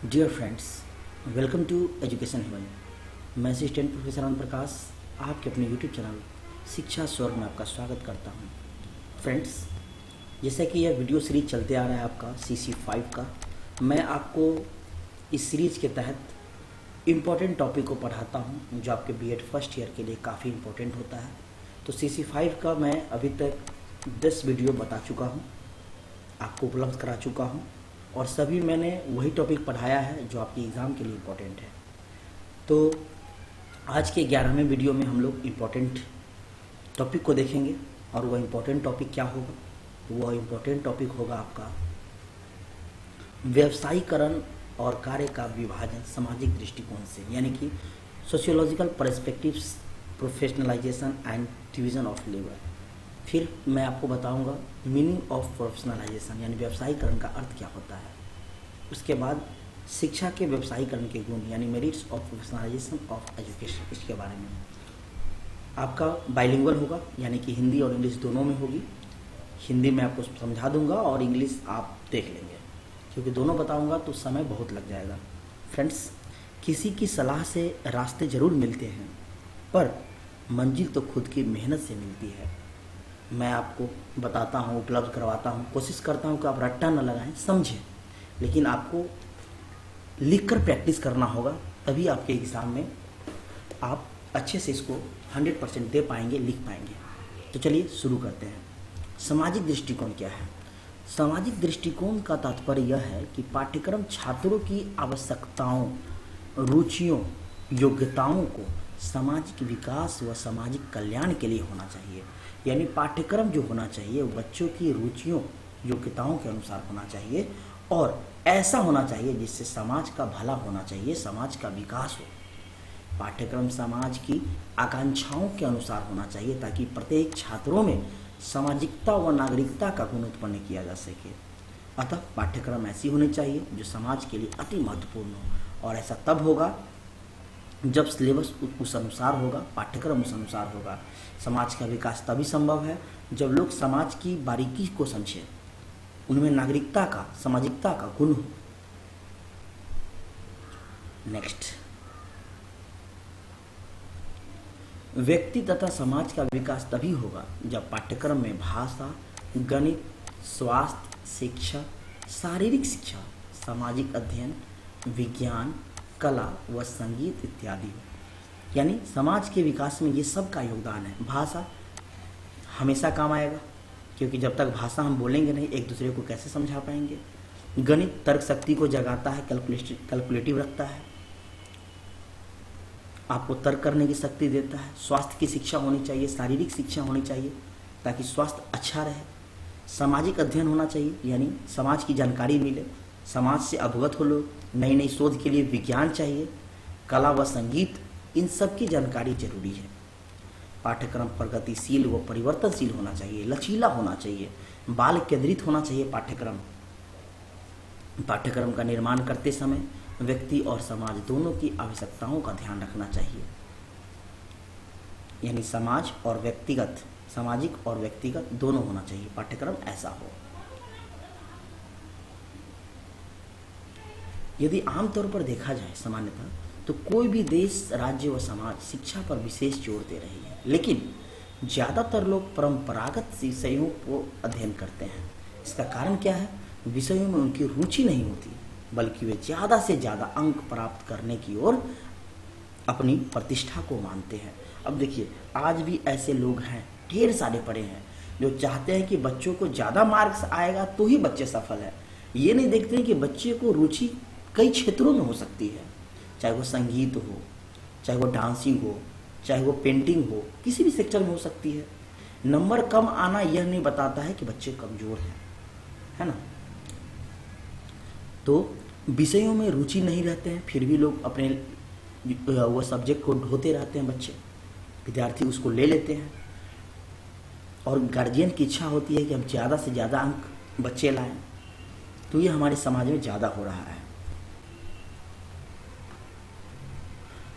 Dear friends, welcome to education heaven. मैं assistant professor Ram Prakash आपके अपने यूट्यूब चैनल शिक्षा स्वर्ग में आपका स्वागत करता हूं। फ्रेंड्स, जैसा कि यह वीडियो सीरीज चलते आ रहा है आपका CC5 का, मैं आपको इस सीरीज के तहत इम्पोर्टेंट टॉपिक को पढ़ाता हूं जो आपके बीएड फर्स्ट ईयर के लिए काफ़ी इम्पोर्टेंट होता है। तो CC5 का मैं अभी तक 10 वीडियो बता चुका हूं, आपको उपलब्ध करा चुका हूं, और सभी मैंने वही टॉपिक पढ़ाया है जो आपके एग्ज़ाम के लिए इम्पोर्टेंट है। तो आज के 11वें वीडियो में हम लोग इम्पोर्टेंट टॉपिक को देखेंगे, और वह इम्पोर्टेंट टॉपिक क्या होगा? वह इम्पोर्टेंट टॉपिक होगा आपका व्यवसायीकरण और कार्य का विभाजन सामाजिक दृष्टिकोण से, यानी कि sociological perspectives, professionalisation and division of labour. फिर मैं आपको बताऊंगा मीनिंग ऑफ प्रोफेशनलाइजेशन, यानी व्यवसायीकरण का अर्थ क्या होता है। उसके बाद शिक्षा के व्यवसायीकरण के गुण, यानी merits of professionalisation of education, इसके बारे में आपका बाइलिंगुअल होगा, यानी कि हिंदी और इंग्लिश दोनों में होगी। हिंदी में आपको समझा दूंगा और इंग्लिश आप देख लेंगे, क्योंकि दोनों बताऊंगा तो समय बहुत लग जाएगा। फ्रेंड्स, किसी की सलाह से रास्ते ज़रूर मिलते हैं, पर मंजिल तो खुद की मेहनत से मिलती है। मैं आपको बताता हूँ, उपलब्ध करवाता हूँ, कोशिश करता हूँ कि आप रट्टा न लगाएं, समझें, लेकिन आपको लिखकर प्रैक्टिस करना होगा, तभी आपके एग्ज़ाम में आप अच्छे से इसको 100% दे पाएंगे, लिख पाएंगे। तो चलिए शुरू करते हैं। सामाजिक दृष्टिकोण क्या है? सामाजिक दृष्टिकोण का तात्पर्य यह है कि पाठ्यक्रम छात्रों की आवश्यकताओं, रुचियों, योग्यताओं को सामाजिक विकास व सामाजिक कल्याण के लिए होना चाहिए। यानी पाठ्यक्रम जो होना चाहिए वो बच्चों की रुचियों, योग्यताओं के अनुसार होना चाहिए, और ऐसा होना चाहिए जिससे समाज का भला होना चाहिए, समाज का विकास हो। पाठ्यक्रम समाज की आकांक्षाओं के अनुसार होना चाहिए, ताकि प्रत्येक छात्रों में सामाजिकता व नागरिकता का गुण उत्पन्न किया जा सके। अतः पाठ्यक्रम ऐसी होनी चाहिए जो समाज के लिए अति महत्वपूर्ण हो, और ऐसा तब होगा जब सिलेबस उस अनुसार होगा, पाठ्यक्रम उस अनुसार होगा। समाज का विकास तभी संभव है जब लोग समाज की बारीकी को समझें, उनमें नागरिकता का, सामाजिकता का गुण हो। नेक्स्ट, व्यक्ति तथा समाज का विकास तभी होगा जब पाठ्यक्रम में भाषा, गणित, स्वास्थ्य, शिक्षा, शारीरिक शिक्षा, सामाजिक अध्ययन, विज्ञान, कला व संगीत इत्यादि हो। यानी समाज के विकास में ये सब का योगदान है। भाषा हमेशा काम आएगा, क्योंकि जब तक भाषा हम बोलेंगे नहीं, एक दूसरे को कैसे समझा पाएंगे। गणित तर्क शक्ति को जगाता है, कैलकुलेटिव रखता है, आपको तर्क करने की शक्ति देता है। स्वास्थ्य की शिक्षा होनी चाहिए, शारीरिक शिक्षा होनी चाहिए, ताकि स्वास्थ्य अच्छा रहे। सामाजिक अध्ययन होना चाहिए, यानी समाज की जानकारी मिले, समाज से अवगत हो लोग। नई नई शोध के लिए विज्ञान चाहिए। कला व संगीत, इन सब की जानकारी जरूरी है। पाठ्यक्रम प्रगतिशील व परिवर्तनशील होना चाहिए, लचीला होना चाहिए, बाल केंद्रित होना चाहिए। पाठ्यक्रम का निर्माण करते समय व्यक्ति और समाज दोनों की आवश्यकताओं का ध्यान रखना चाहिए। यानी समाज और व्यक्तिगत, सामाजिक और व्यक्तिगत दोनों होना चाहिए, पाठ्यक्रम ऐसा हो। यदि आमतौर पर देखा जाए सामान्यतः, तो कोई भी देश, राज्य व समाज शिक्षा पर विशेष जोर दे रही है, लेकिन ज़्यादातर लोग परंपरागत विषयों को अध्ययन करते हैं। इसका कारण क्या है? विषयों में उनकी रुचि नहीं होती, बल्कि वे ज़्यादा से ज़्यादा अंक प्राप्त करने की ओर अपनी प्रतिष्ठा को मानते हैं। अब देखिए, आज भी ऐसे लोग हैं, ढेर सारे पढ़े हैं, जो चाहते हैं कि बच्चों को ज़्यादा मार्क्स आएगा तो ही बच्चे सफल हैं। ये नहीं देखते हैं कि बच्चे को रुचि कई क्षेत्रों में हो सकती है, चाहे वो संगीत हो, चाहे वो डांसिंग हो, चाहे वो पेंटिंग हो, किसी भी सेक्टर में हो सकती है। नंबर कम आना यह नहीं बताता है कि बच्चे कमज़ोर हैं, है ना। तो विषयों में रुचि नहीं रहते हैं, फिर भी लोग अपने वो सब्जेक्ट को ढोते रहते हैं। बच्चे, विद्यार्थी उसको ले लेते हैं, और गार्जियन की इच्छा होती है कि हम ज़्यादा से ज़्यादा अंक बच्चे लाएं। तो ये हमारे समाज में ज़्यादा हो रहा है।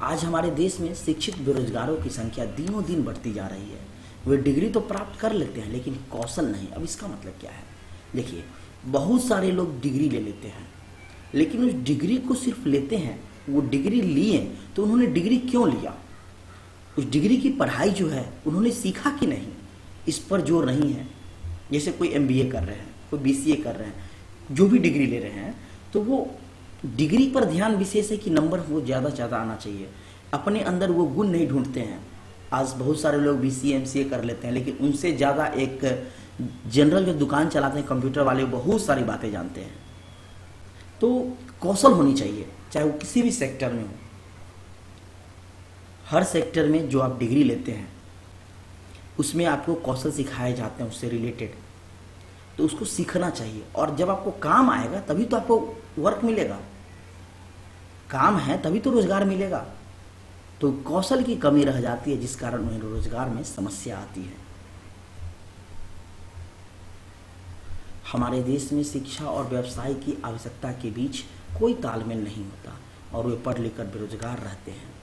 आज हमारे देश में शिक्षित बेरोजगारों की संख्या दिनों दिन बढ़ती जा रही है। वे डिग्री तो प्राप्त कर लेते हैं, लेकिन कौशल नहीं। अब इसका मतलब क्या है? देखिए, बहुत सारे लोग डिग्री ले लेते हैं, लेकिन उस डिग्री को सिर्फ लेते हैं। वो डिग्री लिए तो उन्होंने डिग्री क्यों लिया, उस डिग्री की पढ़ाई जो है उन्होंने सीखा कि नहीं, इस पर जोर नहीं है। जैसे कोई MBA कर रहे हैं, कोई BCA कर रहे हैं, जो भी डिग्री ले रहे हैं, तो वो डिग्री पर ध्यान विशेष है कि नंबर वो ज़्यादा से ज़्यादा आना चाहिए, अपने अंदर वो गुण नहीं ढूंढते हैं। आज बहुत सारे लोग BCA MCA कर लेते हैं, लेकिन उनसे ज़्यादा एक जनरल जो दुकान चलाते हैं कंप्यूटर वाले, बहुत सारी बातें जानते हैं। तो कौशल होनी चाहिए, चाहे वो किसी भी सेक्टर में हो। हर सेक्टर में जो आप डिग्री लेते हैं उसमें आपको कौशल सिखाए जाते हैं उससे रिलेटेड, तो उसको सीखना चाहिए। और जब आपको काम आएगा तभी तो आपको वर्क मिलेगा, काम है तभी तो रोजगार मिलेगा। तो कौशल की कमी रह जाती है, जिस कारण उन्हें रोजगार में समस्या आती है। हमारे देश में शिक्षा और व्यवसाय की आवश्यकता के बीच कोई तालमेल नहीं होता और वे पढ़ लिख कर बेरोजगार रहते हैं।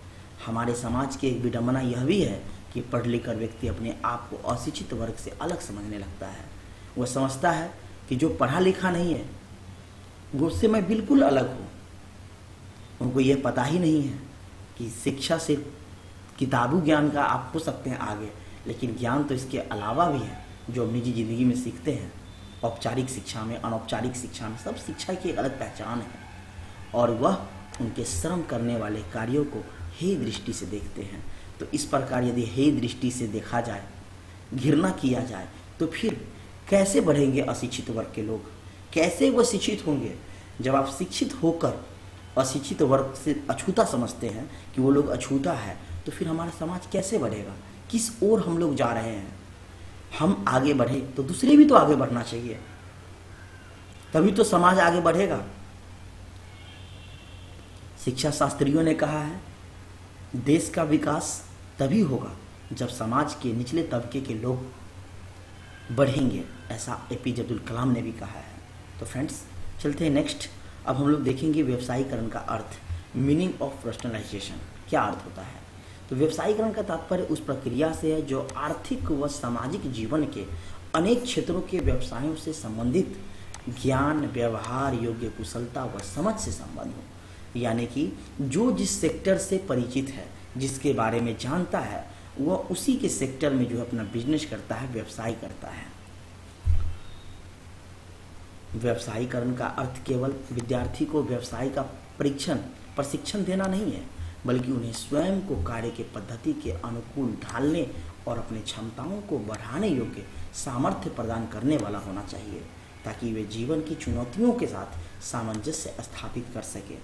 हमारे समाज की एक विडंबना यह भी है कि पढ़ लिख कर व्यक्ति अपने आप को अशिक्षित वर्ग से अलग समझने लगता है। वह समझता है कि जो पढ़ा लिखा नहीं है वो उससे मैं बिल्कुल अलग हूँ। उनको ये पता ही नहीं है कि शिक्षा से किताबी ज्ञान का आप हो सकते हैं आगे, लेकिन ज्ञान तो इसके अलावा भी है जो निजी जिंदगी में सीखते हैं। औपचारिक शिक्षा में, अनौपचारिक शिक्षा में, सब शिक्षा की एक अलग पहचान है और वह उनके श्रम करने वाले कार्यों को हे दृष्टि से देखते हैं। तो इस प्रकार यदि हे दृष्टि से देखा जाए, घृणा किया जाए, तो फिर कैसे बढ़ेंगे अशिक्षित वर्ग के लोग, कैसे वह शिक्षित होंगे। जब आप शिक्षित होकर अशिक्षित वर्ग से अछूता समझते हैं कि वो लोग अछूता है, तो फिर हमारा समाज कैसे बढ़ेगा, किस ओर हम लोग जा रहे हैं। हम आगे बढ़े तो दूसरे भी तो आगे बढ़ना चाहिए, तभी तो समाज आगे बढ़ेगा। शिक्षा शास्त्रियों ने कहा है, देश का विकास तभी होगा जब समाज के निचले तबके के लोग बढ़ेंगे, ऐसा APJ अब्दुल कलाम ने भी कहा है। तो फ्रेंड्स चलते हैं नेक्स्ट। अब हम लोग देखेंगे व्यवसायीकरण का अर्थ, मीनिंग ऑफ प्रोफेशनलाइजेशन, क्या अर्थ होता है। तो व्यवसायीकरण का तात्पर्य उस प्रक्रिया से है जो आर्थिक व सामाजिक जीवन के अनेक क्षेत्रों के व्यवसायों से संबंधित ज्ञान, व्यवहार योग्य कुशलता व समझ से संबंध हो। यानी कि जो जिस सेक्टर से परिचित है, जिसके बारे में जानता है, वह उसी के सेक्टर में जो है अपना बिजनेस करता है, व्यवसाय करता है। व्यवसायीकरण का अर्थ केवल विद्यार्थी को व्यवसाय का प्रशिक्षण देना नहीं है, बल्कि उन्हें स्वयं को कार्य के पद्धति के अनुकूल ढालने और अपनी क्षमताओं को बढ़ाने योग्य सामर्थ्य प्रदान करने वाला होना चाहिए, ताकि वे जीवन की चुनौतियों के साथ सामंजस्य स्थापित कर सके।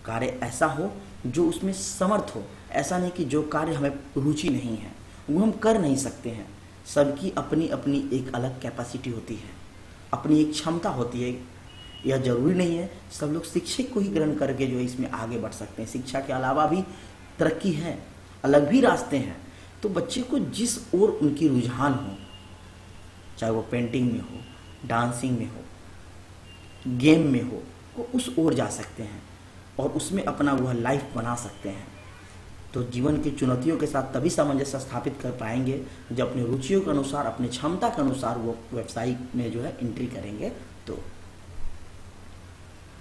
कार्य ऐसा हो जो उसमें समर्थ हो, ऐसा नहीं कि जो कार्य हमें रुचि नहीं है वो हम कर नहीं सकते हैं। सबकी अपनी अपनी एक अलग कैपेसिटी होती है, अपनी एक क्षमता होती है। यह जरूरी नहीं है सब लोग शिक्षक को ही ग्रहण करके जो है इसमें आगे बढ़ सकते हैं। शिक्षा के अलावा भी तरक्की है, अलग भी रास्ते हैं। तो बच्चे को जिस ओर उनकी रुझान हो, चाहे वो पेंटिंग में हो, डांसिंग में हो, गेम में हो, वो उस ओर जा सकते हैं और उसमें अपना वह लाइफ बना सकते हैं। तो जीवन की चुनौतियों के साथ तभी सामंजस्य स्थापित कर पाएंगे जब अपनी रुचियों के अनुसार, अपनी क्षमता के अनुसार वो व्यवसाय में जो है एंट्री करेंगे। तो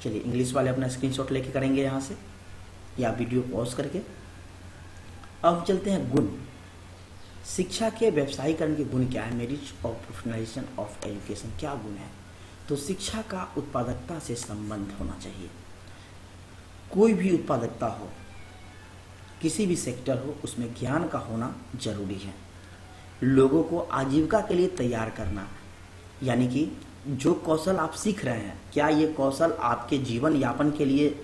चलिए इंग्लिश वाले अपना स्क्रीनशॉट लेके करेंगे यहाँ से या वीडियो पॉज करके। अब चलते हैं गुण। शिक्षा के व्यवसायीकरण के गुण क्या है, merit of professionalisation of education, क्या गुण है। तो शिक्षा का उत्पादकता से संबंध होना चाहिए। कोई भी उत्पादकता हो, किसी भी सेक्टर हो, उसमें ज्ञान का होना जरूरी है। लोगों को आजीविका के लिए तैयार करना, यानी कि जो कौशल आप सीख रहे हैं, क्या ये कौशल आपके जीवन यापन के लिए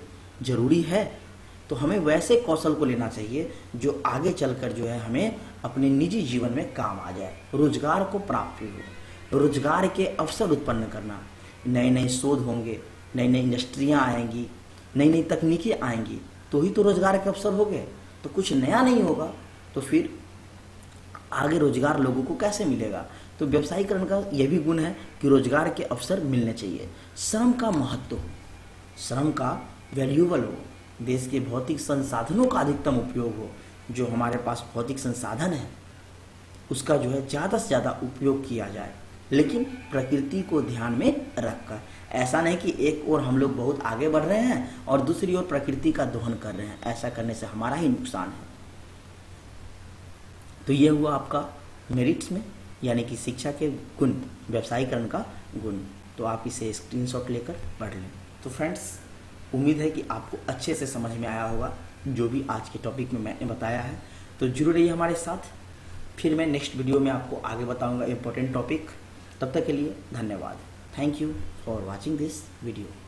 जरूरी है, तो हमें वैसे कौशल को लेना चाहिए जो आगे चलकर जो है हमें अपने निजी जीवन में काम आ जाए, रोजगार को प्राप्त हो, रोजगार के अवसर उत्पन्न करना। नए नए शोध होंगे, नई नई इंडस्ट्रियाँ आएंगी, नई नई तकनीकें आएंगी, तो ही तो रोजगार के अवसर हो गए। तो कुछ नया नहीं होगा तो फिर आगे रोजगार लोगों को कैसे मिलेगा। तो व्यवसायीकरण का यह भी गुण है कि रोजगार के अवसर मिलने चाहिए। श्रम का महत्व हो, श्रम का वैल्यूबल हो, देश के भौतिक संसाधनों का अधिकतम उपयोग हो। जो हमारे पास भौतिक संसाधन है उसका जो है ज़्यादा से ज़्यादा उपयोग किया जाए, लेकिन प्रकृति को ध्यान में रखकर। ऐसा नहीं कि एक ओर हम लोग बहुत आगे बढ़ रहे हैं और दूसरी ओर प्रकृति का दोहन कर रहे हैं, ऐसा करने से हमारा ही नुकसान है। तो ये हुआ आपका मेरिट्स में, यानी कि शिक्षा के गुण, व्यवसायीकरण का गुण। तो आप इसे स्क्रीनशॉट लेकर पढ़ लें। तो फ्रेंड्स, उम्मीद है कि आपको अच्छे से समझ में आया होगा जो भी आज के टॉपिक में मैंने बताया है। तो जरूर रहिए हमारे साथ, फिर मैं नेक्स्ट वीडियो में आपको आगे बताऊंगा इम्पोर्टेंट टॉपिक। तब तक के लिए धन्यवाद। Thank you for watching this video.